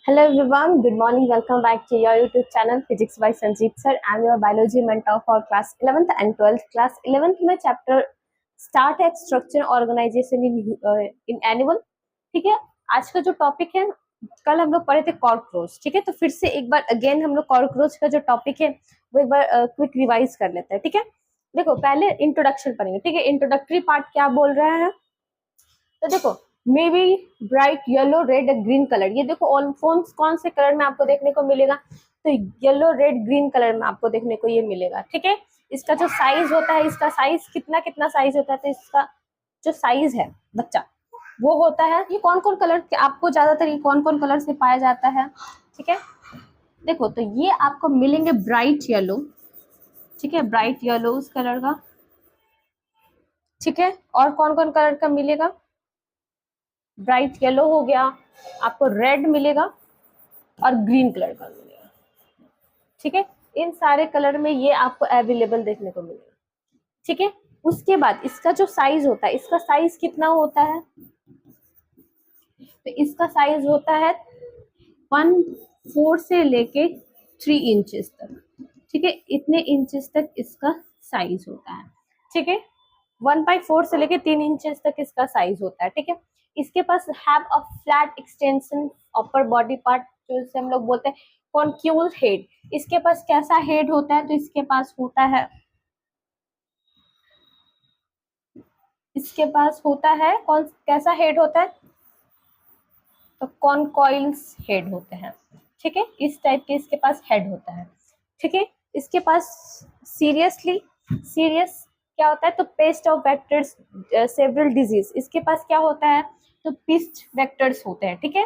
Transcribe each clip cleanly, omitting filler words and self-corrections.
Hello everyone, good morning. Welcome back to your YouTube channel Physics by Sanjeev Sir. I'm your biology mentor for class 11th and 12th. Class 11th में chapter start है structure organisation in animal. ठीक है, आज का जो topic है, कल हम लोग पढ़े थे कॉकरोच। ठीक है, तो फिर से एक बार अगेन हम लोग कॉकरोच का जो टॉपिक है वो एक बार क्विक रिवाइज कर लेते हैं। ठीक है, देखो पहले इंट्रोडक्शन पढ़ेंगे। ठीक है, इंट्रोडक्टरी पार्ट क्या बोल रहा है, तो देखो may be bright yellow red green colour. ये देखो कौन से कलर में आपको देखने को मिलेगा, तो येलो रेड ग्रीन कलर में आपको देखने को ये मिलेगा। ठीक है, इसका जो साइज होता है, इसका साइज कितना साइज होता है, तो इसका जो साइज है बच्चा वो होता है, ये कौन कौन कलर आपको ज्यादातर ये कौन कौन कलर से पाया जाता है। ठीक है, देखो तो ये आपको मिलेंगे ब्राइट येलो। ठीक है, ब्राइट येलो उस कलर का। ठीक है, और कौन कौन कलर का मिलेगा, ब्राइट येलो हो गया, आपको रेड मिलेगा और ग्रीन कलर का मिलेगा। ठीक है, इन सारे कलर में ये आपको अवेलेबल देखने को मिलेगा। ठीक है, उसके बाद इसका जो साइज होता है, इसका साइज कितना होता है, तो इसका साइज होता है 1/4 से लेके 3 इंचेस तक। ठीक है, इतने इंचेस तक इसका साइज होता है। ठीक है, 1/4 से लेके 3 इंचेस तक इसका साइज होता है। ठीक है, इसके पास have a flat extension upper body part, जो इसे हम लोग बोलते हैं कॉन्क्यूल हेड। इसके पास कैसा हेड होता है, तो इसके पास होता है, इसके पास होता है कौन कैसा हेड होता है, तो कॉनकॉइल्स हेड होते हैं। ठीक है, इस टाइप के इसके पास हेड होता है। ठीक है, इसके पास सीरियस क्या होता है, तो paste of vectors several disease. इसके पास क्या होता है, तो पिस्ट वेक्टर्स होते हैं। ठीक है,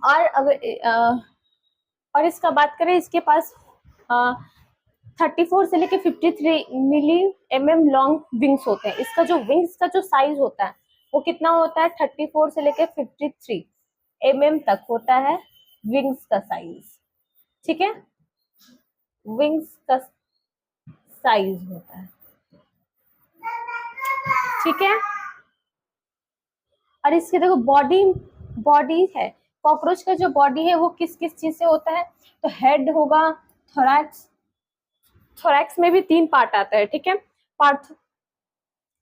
और अगर और इसका बात करें, इसके पास 34 से लेके 53 मिली mm लॉन्ग विंग्स होते हैं। इसका जो विंग्स का जो साइज होता है वो कितना होता है, 34 से लेके 53 mm तक होता है विंग्स का साइज। ठीक है, विंग्स का साइज होता है। ठीक है, और इसके देखो बॉडी है, कॉकरोच का जो बॉडी है वो किस किस चीज से होता है, तो हेड होगा, थोरैक्स में भी 3 पार्ट आता है। ठीक है,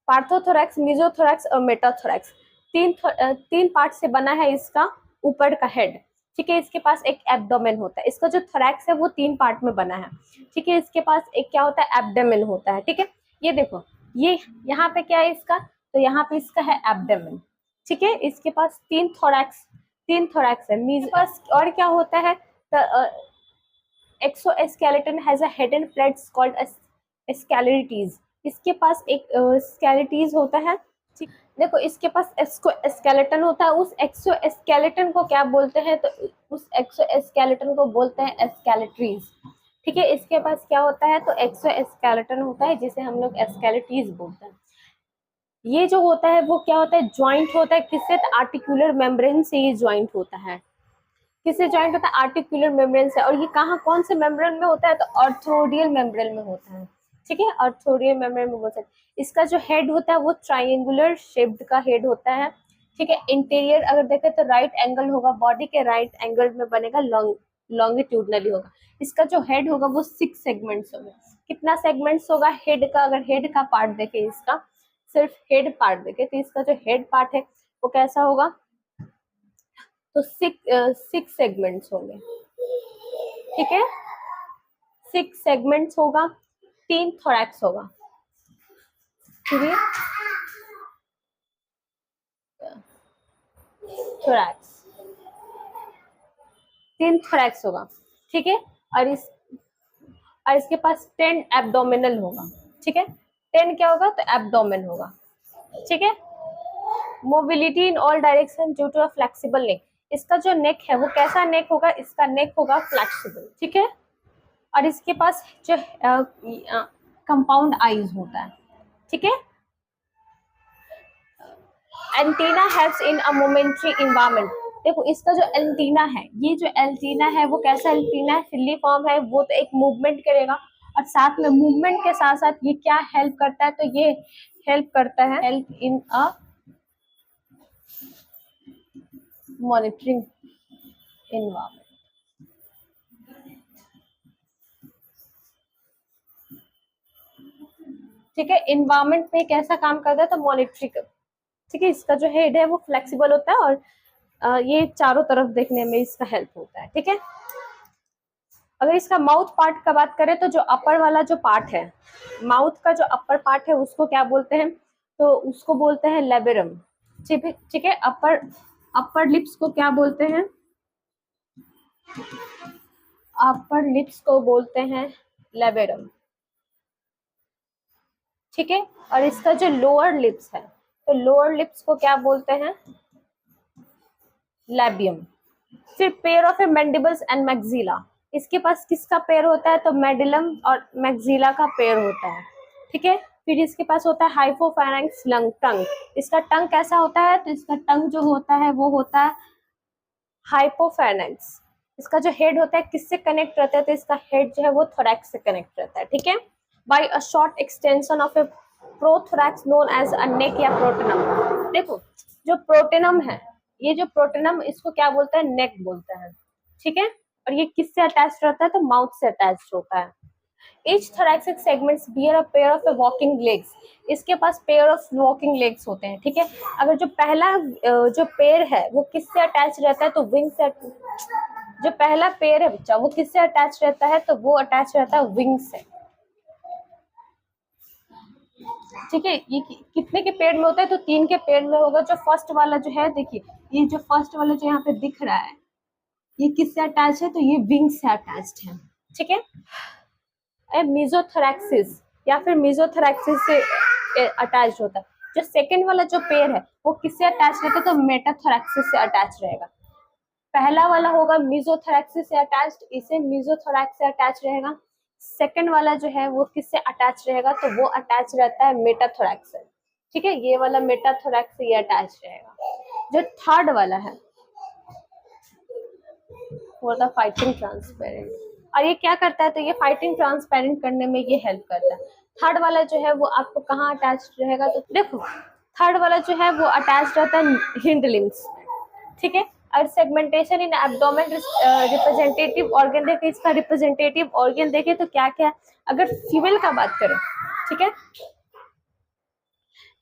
पार्थोथोरैक्स, मेसोथोरैक्स और मेटाथोरैक्स, 3 पार्ट से बना है इसका ऊपर का हेड। ठीक है, इसके पास एक एब्डोमेन होता है। इसका जो थोरैक्स है वो 3 पार्ट में बना है। ठीक है, इसके पास एक क्या होता है, एब्डोमेन होता है। ठीक है, ये देखो ये यहाँ पे क्या है इसका, तो यहाँ पे इसका है एब्डोमेन। ठीक है, इसके पास 3 थोरैक्स है। इसके पास और क्या होता है, exoskeleton has a head and plates called sclerites. इसके पास एक स्केलेटीज होता है। ठीक, देखो इसके पास स्केलेटन होता है, उस एक्सोस्केलेटन को क्या बोलते हैं, तो उस एक्सोस्केलेटन को बोलते हैं स्केलेटरीज। ठीक है, इसके पास क्या होता है, तो एक्सोस्केलेटन होता है जिसे हम लोग स्केलेटीज बोलते हैं। ये जो होता है वो क्या होता है, ज्वाइंट होता है, किससे, आर्टिकुलर मेम्ब्रेन से ये ज्वाइंट होता है। किससे ज्वाइंट होता है, आर्टिकुलर मेम्ब्रेन से। और ये कहाँ कौन से मेम्ब्रेन में होता है, तो ऑर्थोडियल मेम्ब्रेन में होता है। ठीक है, ऑर्थोडियल मेम्ब्रेन में होता है। इसका जो हेड होता है वो ट्राइंगुलर शेप्ड का हेड होता है। ठीक है, इंटीरियर अगर देखें तो राइट एंगल होगा, बॉडी के राइट एंगल में बनेगा, लॉन्गिट्यूडनली होगा। इसका जो हेड होगा वो 6 सेगमेंट्स होगा। कितना सेगमेंट्स होगा हेड का, अगर हेड का पार्ट देखे, इसका सिर्फ हेड पार्ट देखे, तो इसका जो हेड पार्ट है वो कैसा होगा, तो 6 सेगमेंट्स होंगे। ठीक है, 6 सेगमेंट्स होगा, 3 थोरैक्स होगा। ठीक है, थोरैक्स 3 थोरैक्स होगा। ठीक है, और इसके पास 10 एब्डोमिनल होगा। ठीक है, 10 क्या होगा, तो एब्डोमेन होगा। ठीक है, mobility in all direction due to a flexible neck. इसका जो नेक है वो कैसा नेक होगा, इसका नेक होगा फ्लेक्सिबल। ठीक है, और इसके पास जो कंपाउंड आईज होता है। ठीक है, antenna helps in a momentary environment. देखो इसका जो एंटीना है, ये जो एंटीना है वो कैसा एंटीना है, फिली फॉर्म है, वो तो एक मूवमेंट करेगा, और साथ में मूवमेंट के साथ साथ ये क्या हेल्प करता है, तो ये हेल्प करता है, help in a monitoring environment. ठीक है, इन्वायरमेंट में कैसा काम करता है, तो मॉनिटरिंग। ठीक है, इसका जो हेड है वो फ्लेक्सिबल होता है और ये चारों तरफ देखने में इसका हेल्प होता है। ठीक है, अगर इसका माउथ पार्ट का बात करें तो जो अपर वाला जो पार्ट है, माउथ का जो अपर पार्ट है उसको क्या बोलते हैं, तो उसको बोलते हैं लेबेरम। ठीक है, अपर लिप्स को क्या बोलते हैं, अपर लिप्स को बोलते हैं लेबेरम। ठीक है, और इसका जो लोअर लिप्स है, तो लोअर लिप्स को क्या बोलते हैं, लैबियम। फिर pair of A mandibles and maxilla, इसके पास किसका पेयर होता है, तो मेडिलम और मैक्सिला का पेयर होता है। ठीक है, फिर इसके पास होता है हाइपोफैरिंक्स लंग टंग। इसका टंग कैसा होता है, तो इसका टंग जो होता है वो होता है हाइपोफैरिंक्स। इसका जो हेड होता है किससे कनेक्ट रहता है, तो इसका हेड जो है वो थोरैक्स से कनेक्ट रहता है। ठीक है, by a short extension of a prothorax known as a neck या प्रोटेनम। देखो, जो प्रोटेनम है, ये जो प्रोटेनम इसको क्या बोलते हैं, नेक बोलते हैं। ठीक है, और ये किससे अटैच रहता है, तो माउथ से अटैच होता है। Each thoracic segments bear a pair of walking legs. इसके पास पेयर ऑफ वॉकिंग लेग्स होते हैं। ठीक है, अगर जो पहला जो पेयर है वो किससे अटैच रहता है, तो विंग से। जो पहला पेयर है बच्चा वो किससे अटैच रहता है, तो वो अटैच रहता है विंग से। ठीक है, ये कितने के पेड़ में होता है, तो 3 के पेड़ में होगा। जो फर्स्ट वाला जो है, देखिए ये जो फर्स्ट वाला जो यहाँ पे दिख रहा है, ये किससे अटैच है, तो ये विंग से अटैच्ड है। ठीक है, मीजोथोरैक्सिस या फिर मीजोथोरैक्सिस से अटैच होता है। जो सेकंड वाला जो पेयर है वो किससे अटैच रहता है, तो मेटाथोरैक्सिस से अटैच रहेगा। पहला वाला होगा मीजोथोरैक्सिस से अटैच्ड, इसे मीजोथोरैक्स से अटैच रहेगा। सेकंड वाला जो है वो किससे अटैच रहेगा, तो वो अटैच रहता है मेटाथोरैक्स से। ठीक है, ये वाला मेटाथोरैक्स से ये अटैच रहेगा। जो थर्ड वाला है वो था फाइटिंग ट्रांसपेरेंट, और ये क्या करता है, तो ये फाइटिंग ट्रांसपेरेंट करने में ये हेल्प करता है। थर्ड वाला जो है वो आपको कहाँ अटैच रहेगा, तो देखो थर्ड वाला जो है वो अटैच रहता है हिंड लिम्स। ठीक है, और सेगमेंटेशन इन एब्डोमेन रिप्रेजेंटेटिव ऑर्गन देखे, इसका रिप्रेजेंटेटिव ऑर्गन देखे तो क्या क्या है। अगर फीमेल का बात करें, ठीक है,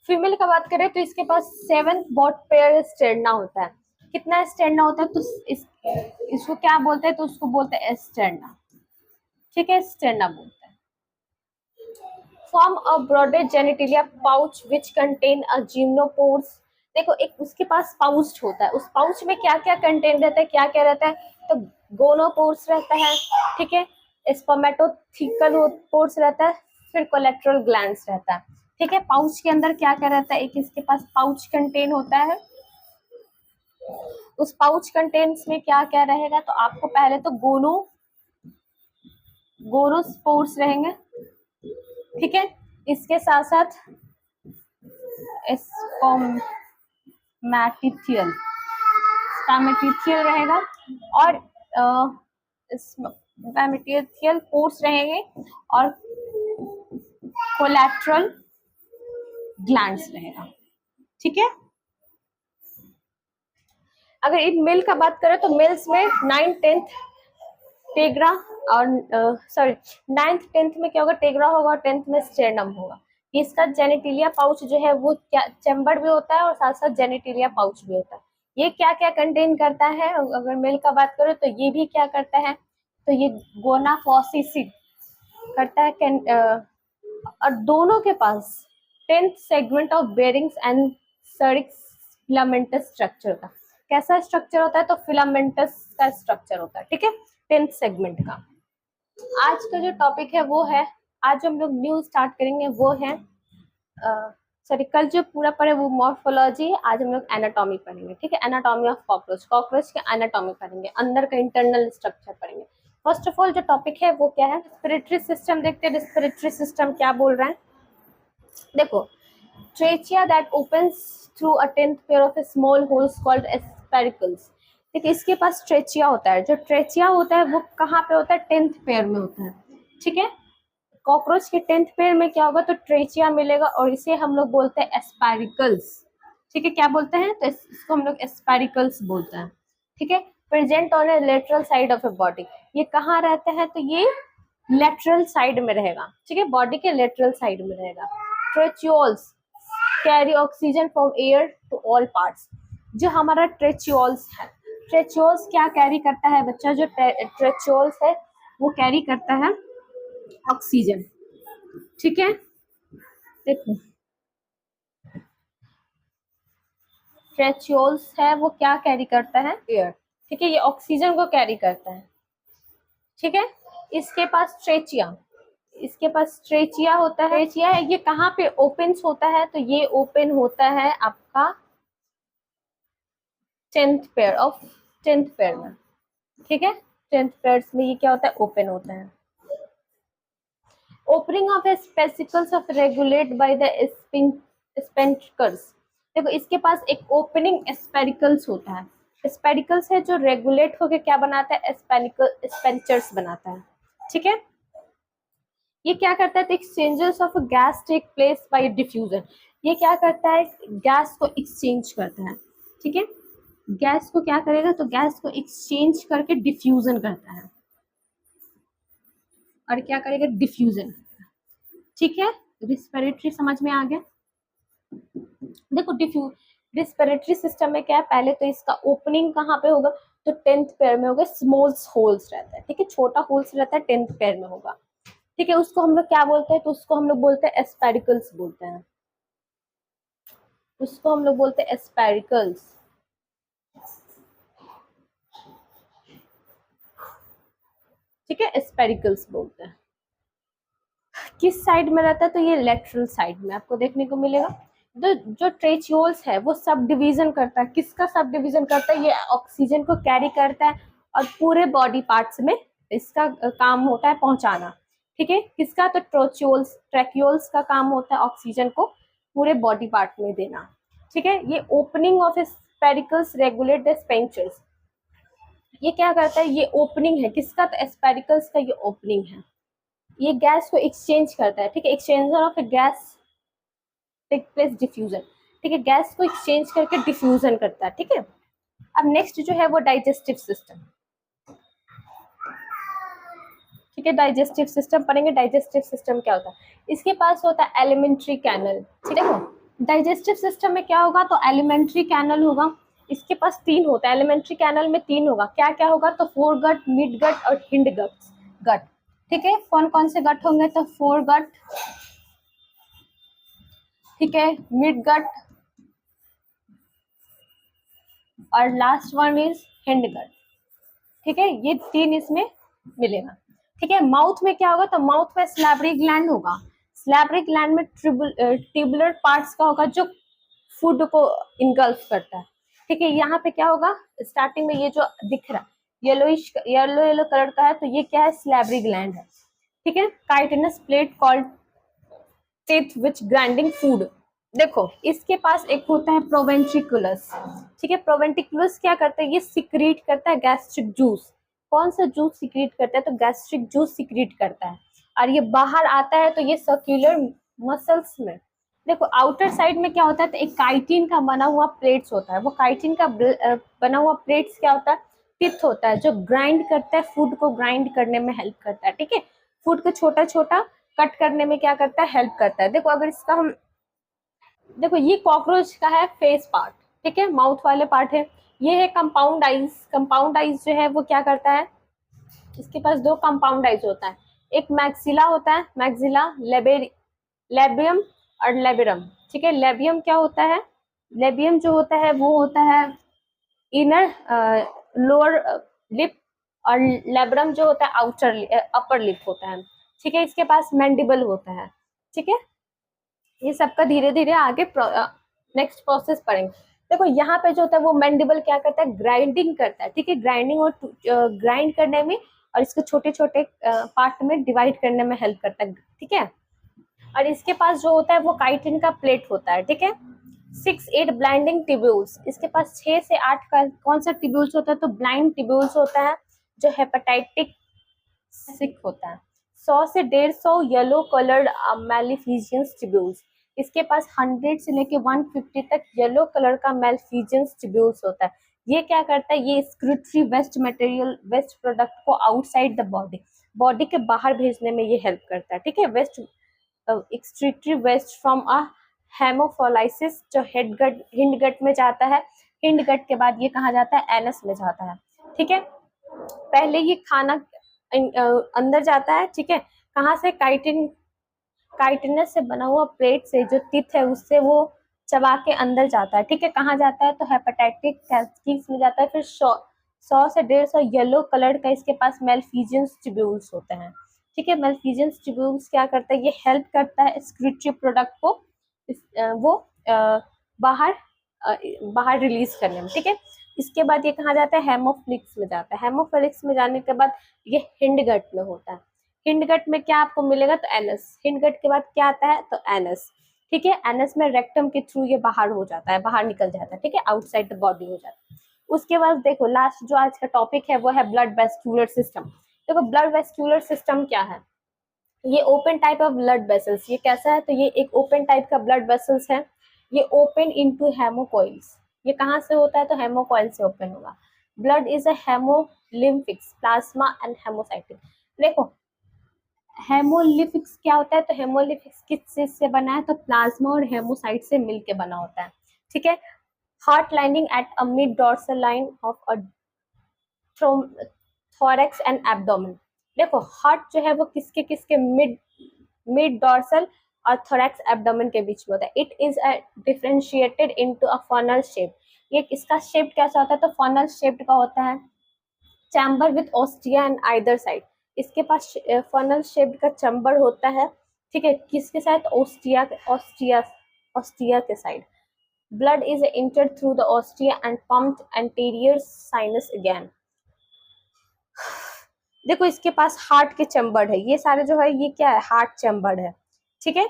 फीमेल का बात करें तो इसके पास 7th बॉट पेयर स्टेरना होता है। कितना स्टेरना होता है, तो इसको क्या बोलते हैं, तो उसको बोलते हैं स्टेरना। ठीक है, स्टेरना बोलते हैं। Form a broader genitalia pouch which contain a gonopores. देखो, एक उसके पास पाउच होता है, उस पाउच में क्या क्या कंटेन रहता है, क्या क्या रहता है, तो गोनोपोर्स रहता है। ठीक है, स्पर्मेटोथिकल पोर्स रहता है, फिर कोलेट्रल ग्लैंड्स रहता है। ठीक है, पाउच के अंदर क्या क्या रहता है, एक इसके पास पाउच कंटेन होता है। उस पाउच कंटेंट्स में क्या क्या रहेगा, तो आपको पहले तो गोनोस्पोर्स रहेंगे। ठीक है, इसके साथ साथ स्पर्मेटिथियल रहेगा, और स्पर्मेटिथियल पोर्स रहेंगे, और कोलैटरल ग्लैंड्स रहेगा। ठीक है, अगर इन मेल का बात करें तो मेल्स में 9th 10th टेग्रा, और सॉरी 9th 10th में क्या होगा, टेग्रा होगा, और 10th में स्टेरनम होगा। इसका जेनिटिलिया पाउच जो है वो क्या चैम्बर भी होता है, और साथ साथ जेनिटिलिया पाउच भी होता है। ये क्या क्या कंटेन करता है, अगर मेल का बात करें तो ये भी क्या करता है, तो ये गोनाफॉसिसिड करता है। और दोनों के पास 10th segment of bearings and cerci filamentous structure का। कैसा स्ट्रक्चर होता है, तो फिलामेंटस का स्ट्रक्चर होता है। ठीक है, 10th सेगमेंट का। आज का जो टॉपिक है वो है, आज हम लोग न्यू स्टार्ट करेंगे वो है सॉरी कल जो पूरा पढ़े वो मॉर्फोलॉजी, आज हम लोग एनाटॉमी पढ़ेंगे। ठीक है, एनाटॉमी ऑफ कॉकरोच, कॉकरोच के एनाटॉमी पढ़ेंगे, अंदर का इंटरनल स्ट्रक्चर पढ़ेंगे। फर्स्ट ऑफ ऑल जो टॉपिक है वो क्या है, रेस्पिरेटरी सिस्टम देखते हैं। रेस्पिरेटरी सिस्टम क्या बोल रहा है, देखो, trachea that opens through a 10th pair of small holes called spiracles. देखिए, इसके पास ट्रेचिया होता है। जो ट्रेचिया होता है वो कहाँ पे होता है, 10th पेयर में होता है। ठीक है, कॉकरोच के 10th पेयर में क्या होगा, तो ट्रेचिया मिलेगा, और इसे हम लोग बोलते हैं एस्पेरिकल्स। ठीक है, क्या बोलते हैं, तो इसको हम लोग एस्पेरिकल्स बोलते हैं। ठीक है, present on A lateral side of a body, ये कहाँ रहता है, तो ये लेटरल साइड में रहेगा, ठीक है, बॉडी के लेटरल साइड में रहेगा। Tracheoles carry oxygen from air to all parts, जो हमारा ट्रेचियोल्स है, ट्रेचियोल्स क्या कैरी करता है बच्चा, जो ट्रेचियोल्स है वो कैरी करता है ऑक्सीजन, ठीक है। देखो ट्रेचियोल्स है वो क्या कैरी करता है, एयर, ठीक है, ये ऑक्सीजन को कैरी करता है, ठीक है। इसके पास ट्रेचिया, इसके पास ट्रेचिया होता है, ट्रेचिया है ये कहाँ पे ओपन होता है, तो ये ओपन होता है आपका 10th पेयर में, ठीक है, 10th पेयर में ये क्या होता है, ओपन होता है। Opening of spiracles of regulate by the sphincters, देखो इसके पास एक ओपनिंग स्पेरिकल्स होता है, स्पेरिकल्स है जो रेगुलेट होके क्या बनाता है, स्पेंचर्स बनाता है, ठीक है। ये क्या करता है, तो exchanges of gas take place by diffusion, ये क्या करता है, गैस को एक्सचेंज करता है, ठीक है, गैस को क्या करेगा, तो गैस को एक्सचेंज करके डिफ्यूजन करता है, और क्या करेगा, डिफ्यूजन, ठीक है। रिस्पिरेटरी समझ में आ गया। देखो रिस्पिरेटरी सिस्टम में क्या है, पहले तो इसका ओपनिंग कहाँ पे होगा, तो 10th पेयर में होगा, स्मॉल होल्स रहता है, ठीक है, छोटा होल्स रहता है, 10th पेयर में होगा, ठीक है। उसको हम लोग क्या बोलते हैं, तो उसको हम लोग बोलते हैं एस्पेरिकल्स बोलते हैं, उसको हम लोग बोलते हैं एस्पेरिकल्स, ठीक है, एस्पेरिकल्स बोलते हैं। किस साइड में रहता है, तो ये लेटरल साइड में आपको देखने को मिलेगा। तो जो ट्रेचियोल्स है वो सब डिवीजन करता है, किसका सब डिवीजन करता है, ये ऑक्सीजन को कैरी करता है और पूरे बॉडी पार्ट्स में इसका काम होता है पहुंचाना, ठीक है, किसका, तो ट्रैक्यूल्स का काम होता है ऑक्सीजन को पूरे बॉडी पार्ट में देना, ठीक है। ये opening of spiracles regulate the sphincters, ये क्या करता है, ये ओपनिंग है किसका, तो स्पेरिकल्स का ये ओपनिंग है, ये गैस को एक्सचेंज करता है, ठीक है, exchanger of gas take place diffusion, ठीक है, गैस को एक्सचेंज करके डिफ्यूजन करता है, ठीक है। अब नेक्स्ट जो है वो डाइजेस्टिव सिस्टम, ठीक है, डाइजेस्टिव सिस्टम पढ़ेंगे। डाइजेस्टिव सिस्टम क्या होता है, इसके पास होता है एलिमेंट्री कैनल, ठीक है। डाइजेस्टिव सिस्टम में क्या होगा, तो एलिमेंट्री कैनल होगा, इसके पास 3 होता है, एलिमेंट्री कैनल में 3 होगा, क्या क्या होगा, तो फोरगट, मिडगट और हिंडगट, ठीक है। कौन कौन से गट होंगे, तो फोरगट, ठीक है, मिडगट और लास्ट वन इज हिंडगट, ठीक है, ये 3 इसमें मिलेगा, ठीक है। माउथ में क्या होगा, तो माउथ में स्लैबरी ग्लैंड होगा, स्लैबरी ग्लैंड में ट्यूबुलर पार्ट्स का होगा जो फूड को इनगल्फ करता है, ठीक है। यहाँ पे क्या होगा, स्टार्टिंग में ये जो दिख रहा है येलो कलर का है, तो ये क्या है, स्लैबरी ग्लैंड है, ठीक है। Chitinous plate called teeth which grinding food, देखो इसके पास एक होता है प्रोवेंट्रिकुलस, ठीक है, प्रोवेंट्रिकुलस क्या करता है, ये सिक्रीट करता है गैस्ट्रिक जूस, कौन सा जूस सिक्रीट करता है, तो गैस्ट्रिक जूस सिक्रीट करता है, और ये बाहर आता है तो ये सर्कुलर मसल्स में, देखो आउटर साइड में क्या होता है, तो एक काइटिन का बना हुआ प्लेट्स होता है, वो काइटिन का बना हुआ प्लेट्स क्या होता है, टिथ होता है, जो ग्राइंड करता है, फूड को ग्राइंड करने में हेल्प करता है, ठीक है, फूड को छोटा छोटा कट करने में क्या करता है, हेल्प करता है। देखो अगर इसका हम देखो ये कॉकरोच का है फेस पार्ट, ठीक है, माउथ वाले पार्ट है, ये है कंपाउंड आइज, कंपाउंड आइज जो है वो क्या करता है, इसके पास 2 कंपाउंड आइज होता है, एक मैक्सिला होता है, मैक्सिला, लेबियम और लेबिरम, ठीक है। लेबियम क्या होता है, लेबियम जो होता है वो होता है इनर लोअर लिप, और लेब्रम जो होता है आउटर अपर लिप होता है, ठीक है। इसके पास मैंडिबल होता है, ठीक है। ये सबका धीरे धीरे आगे नेक्स्ट प्रोसेस पढ़ेंगे। देखो यहाँ पे जो होता है वो मैंडिबल क्या करता है, ग्राइंडिंग करता है, ठीक है, ग्राइंडिंग और ग्राइंड करने में और इसको छोटे छोटे पार्ट में डिवाइड करने में हेल्प करता है, ठीक है। और इसके पास जो होता है वो काइटिन का प्लेट होता है, ठीक है। 6-8 ब्लाइंडिंग टिब्यूल्स, इसके पास 6 से 8 का कौन सा टिब्यूल्स होता है, तो ब्लाइंड टिब्यूल्स होता है जो हेपेटाइटिक सिक होता है। 100 से 150 येलो कलर्ड मैलिफिजियंस टिब्यूल्स, इसके पास 100 से लेके 150 तक येलो कलर का मैलिफिजियंस टिब्यूल्स होता है। ये क्या करता है, ये excretory waste material, waste product को आउटसाइड द बॉडी, बॉडी के बाहर भेजने में ये हेल्प करता है, ठीक है। Waste excretory waste from a हेमोफोलाइसिस, जो हेड गट हिंड गट में जाता है, हिंड गट के बाद ये कहाँ जाता है, एनस में जाता है, ठीक है। पहले ये खाना अंदर जाता है, ठीक है, कहाँ से, काइटिनस से बना हुआ प्लेट से, जो टिथ है उससे वो चबा के अंदर जाता है, ठीक है। कहाँ जाता है, तो हेपेटाइटिक कैस्किस में जाता है। फिर 100 से 150 येलो कलर का इसके पास मेलफिजियंस ट्यूब्यूल्स होते हैं, ठीक है। मेलफिजियंस ट्यूब्यूल्स क्या करता है, ये हेल्प करता है एक्सक्रीटरी प्रोडक्ट को वो बाहर बाहर रिलीज करने में, ठीक है। इसके बाद ये कहाँ जाता है, हेमोफ्लिक्स में जाता है। हेमोफ्लिक्स में जाने के बाद ये हिंडगट में होता है। हिंडगट में क्या आपको मिलेगा, तो एनस। हिंडगट के बाद क्या आता है, तो एनस, ठीक है। एनस में रेक्टम के थ्रू ये बाहर हो जाता है, बाहर निकल जाता है, ठीक है, आउटसाइड द बॉडी हो जाता है। उसके बाद देखो लास्ट जो आज का टॉपिक है वो है ब्लड वेस्क्यूलर सिस्टम। देखो ब्लड वेस्क्यूलर सिस्टम क्या है, ये open type of blood vessels. ये कैसा है, तो ये एक ओपन टाइप का ब्लड वेसल्स है। ये ओपन इनटू हेमोकॉइल्स। ये कहाँ से होता है, तो हेमोकॉइल से ओपन होगा। Blood is a haemolymph, plasma and haemocytes. देखो हेमोलिफिक्स क्या होता है, तो हेमोलिफिक्स किस चीज से बना है, तो प्लाज्मा और हेमोसाइट से मिलके बना होता है, ठीक है। Heart lining at a mid dorsal line of a thorax and abdomen. देखो हार्ट जो है वो किसके किसके मिड मिड डॉर्सल और थोरैक्स एब्डोमेन के बीच में होता है। It is differentiated into a funnel shape. ये इसका शेप कैसा होता है, तो फनल शेप्ड का होता है। Chamber with ostia and either side. इसके पास फनल शेप्ड का चैम्बर होता है, ठीक है, किसके साथ, ऑस्टिया ऑस्टिया ऑस्टिया के side. Blood is entered through the ostia and pumped anterior sinus again। देखो इसके पास हार्ट के चैम्बर है, ये सारे जो है ये क्या है, हार्ट चैम्बर है, ठीक है।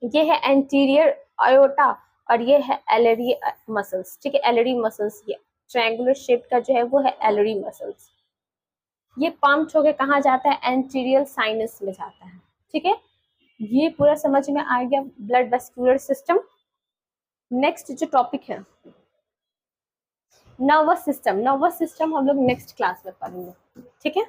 ये है एंटीरियर आयोटा और ये है एलरी मसल्स, ठीक है, एलरी मसल्स। ये ट्रायंगुलर शेप का जो है वो है एलरी मसल्स। ये पंप होके कहाँ जाता है, एंटीरियर साइनस में जाता है, ठीक है। ये पूरा समझ में आ गया ब्लड वेस्कुलर सिस्टम। नेक्स्ट जो टॉपिक है नर्वस सिस्टम। नर्वस सिस्टम हम लोग नेक्स्ट क्लास में पढ़ेंगे, ठीक है।